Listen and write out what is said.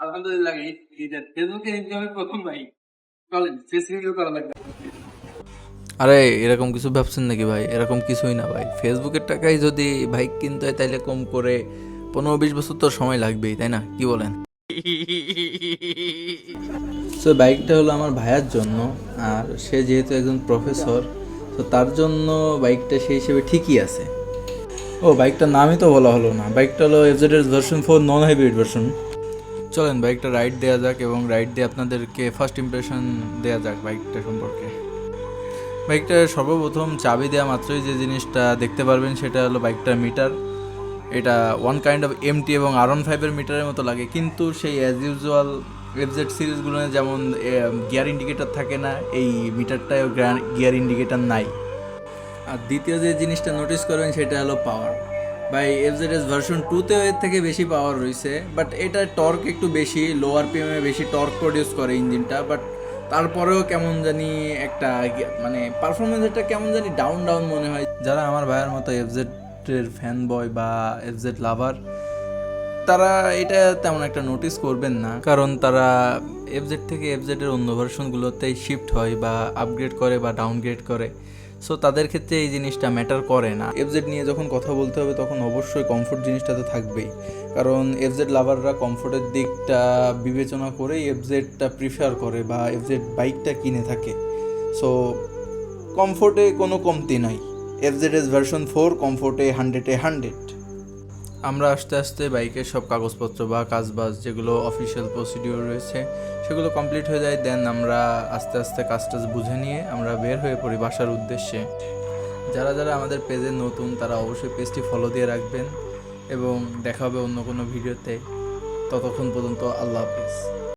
আলহামদুলিল্লাহ ঈদের ফেসবুকে ইনকামের প্রথম ভাই। চলেন ফেস রিভিউ করা লাগবে। আরে এরকম কিছু ভাবছেন নাকি ভাই? এরকম কিছুই না ভাই। ফেসবুকের টাকায় যদি বাইক কিনতে হয় তাইলে কম করে 15-20 বছর তো সময় লাগবেই, তাই না? কি বলেন? সো বাইকটা হলো আমার ভাইয়ার জন্য, আর সে যেহেতু একজন প্রফেসর, তো তার জন্য বাইকটা সেই হিসেবে ঠিকই আছে। ও, বাইকটার নামই তো বলা হলো না। বাইকটা হলো FZS version 4 non hybrid version. চলেন বাইকটা রাইড দেওয়া যাক এবং রাইড দিয়ে আপনাদেরকে ফার্স্ট ইমপ্রেশন দেওয়া যাক বাইকটা সম্পর্কে। বাইকটা সর্বপ্রথম চাবি দেওয়া মাত্রই যে জিনিসটা দেখতে পারবেন সেটা হলো বাইকটার মিটার। এটা ওয়ান কাইন্ড অফ এমটি এবং R15-এর মিটারের মতো লাগে, কিন্তু সেই অ্যাজ ইউজুয়াল এফজেড সিরিজগুলো যেমন গিয়ার ইন্ডিকেটর থাকে না, এই মিটারটায় গিয়ার ইন্ডিকেটর নাই। আর দ্বিতীয় যে জিনিসটা নোটিস করবেন সেটা হলো পাওয়ার। বাই এফজেডএস ভার্সন 2-তেও এর থেকে বেশি পাওয়ার রয়েছে, বাট এটা টর্ক একটু বেশি, লোয়ার পিএমে বেশি টর্ক প্রডিউস করে ইঞ্জিনটা। বাট তারপরেও কেমন জানি একটা মানে পারফরমেন্সটা কেমন জানি ডাউন ডাউন মনে হয়। যারা আমার ভাইয়ের মতো এফজেডের ফ্যান বয় বা এফজেড লাভার, তারা এটা তেমন একটা নোটিস করবেন না, কারণ তারা এফজেড থেকে এফজেডের অন্য ভার্সনগুলোতেই শিফট হয় বা আপগ্রেড করে বা ডাউনগ্রেড করে। সো তাদের ক্ষেত্রে এই জিনিসটা ম্যাটার করে না। এফজেড নিয়ে যখন কথা বলতে হবে তখন অবশ্যই কমফোর্ট জিনিসটা তো থাকবেই, কারণ এফজেড লাভাররা কমফোর্টের দিকটা বিবেচনা করেই এফজেডটা প্রিফার করে বা এফজেড বাইকটা কিনে থাকে। সো কমফোর্টে কোনো কমতি নাই। FZS version 4 কমফোর্টে 100-এ 100। আমরা আস্তে আস্তে বাইকের সব কাগজপত্র বা কাজবাজ যেগুলো অফিসিয়াল প্রসিডিওর রয়েছে সেগুলো কমপ্লিট হয়ে যায়। দেন আমরা আস্তে আস্তে কাজটাজ বুঝে নিয়ে আমরা বের হয়ে পড়ি বাসার উদ্দেশ্যে। যারা যারা আমাদের পেজে নতুন তারা অবশ্যই পেজটি ফলো দিয়ে রাখবেন এবং দেখা হবে অন্য কোনো ভিডিওতে। ততক্ষণ পর্যন্ত আল্লাহ হাফিজ।